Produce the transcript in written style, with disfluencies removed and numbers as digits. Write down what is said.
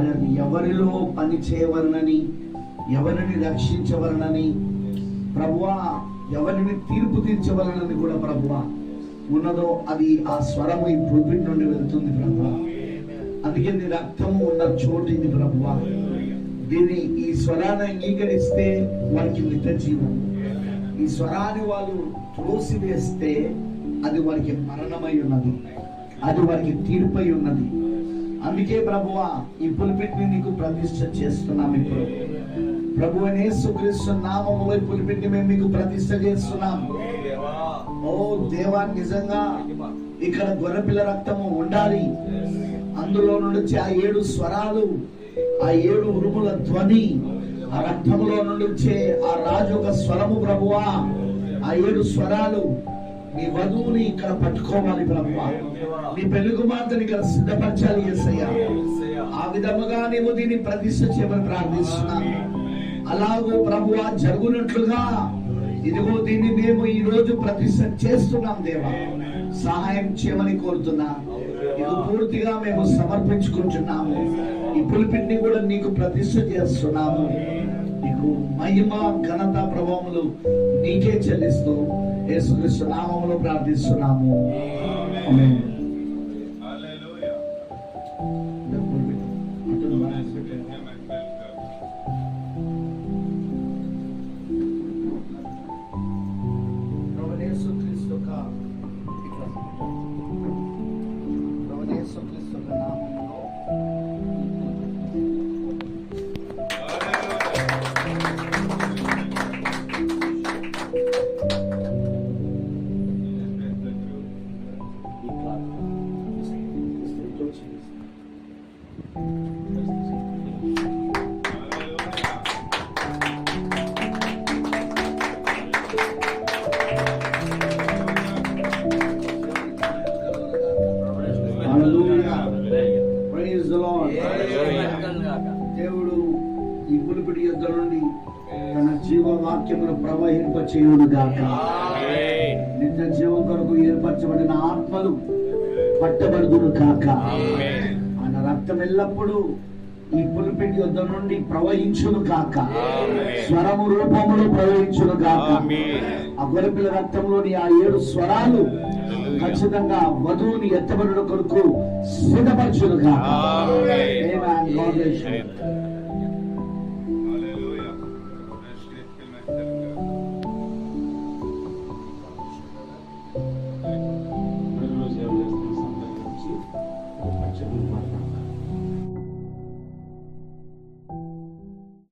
వాళ్ళని ఎవరిలో పని చేయవలనని, ఎవరిని రక్షించవలనని ప్రభువా, ఎవరిని తీర్పు తీర్చవలనని కూడా ప్రభువా ఉన్నదో అది ఆ స్వరము ఈ పుల్పిట్ నుండి వెళ్తుంది ప్రభువా. అందుకే నీ రక్తము ఉన్న చోటు ఇది ప్రభువా. దీన్ని ఈ స్వరాన్ని అంగీకరిస్తే వారికి నిత్య జీవం, ఈ స్వరాన్ని వాళ్ళు త్రోసివేస్తే అది వారికి మరణమై ఉన్నది, అది వారికి తీర్పై ఉన్నది. అందుకే ప్రభువా ఈ పుల్పిట్ ని నీకు ప్రతిష్ఠ చేస్తున్నాం. ఇప్పుడు ప్రభు యేసుక్రీస్తు నామములో ఈ పుల్పిట్ ని మేము మీకు ప్రతిష్ఠ చేస్తున్నాం. ఓ దేవా, నిజంగా ఇక్కడ గొర్రెపిల్ల రక్తము ఉండాలి. అందులో నుండి ఆ 7 స్వరాలు, ఆ 7 ఉరుముల ధ్వని, ఆ రక్తంలో నుండి వచ్చే ఆ రాజు ఒక స్వరము ప్రభువా. ఆ 7 స్వరాలు నీ వధువుని ఇక్కడ పట్టుకోవాలి ప్రభువా. నీ పెళ్లి కుమార్తెని ఇక్కడ సిద్ధపరచాలి యేసయ్యా. ఆ విధముగా నీవు దీన్ని ప్రతిష్ఠ చేయమని ప్రార్థిస్తున్నాను. అలాగూ ప్రభువా జరుగునట్లుగా ఇదిగో దీన్ని మేము ఈ రోజు ప్రతిష్ఠ చేస్తున్నాం దేవా. సహాయం చేయమని కోరుతున్నా. ఇది పూర్తిగా మేము సమర్పించుకుంటున్నాము. ఈ పులిపిట్ని కూడా నీకు ప్రతిష్ఠ చేస్తున్నాము. నీకు మహిమ, ఘనత, ప్రభావములు నీకే చెల్లిస్తూ యేసుక్రీస్తు నామములో ప్రార్థిస్తున్నాము. ఆమేన్. దేవుడు ఈ పులిపిడి యుద్ధ నుండి తన జీవవాక్యమును ప్రవహింపచేయును గాక. నిత్య జీవం కొరకు ఏర్పరచబడిన ఆత్మలు పట్టబడుదును కాక. ఆయన రక్తం ఎల్లప్పుడూ ఈ పులిపిడి యుద్ధ నుండి ప్రవహించును కాక. స్వరము రూపములు ప్రవహించును కాక. ఆ గొర్రెపిల్ల రక్తంలోని ఆ 7 స్వరాలు ఖచ్చితంగా వధువుని ఎత్తబడుట కొరకు సిద్ధపరచును కాక.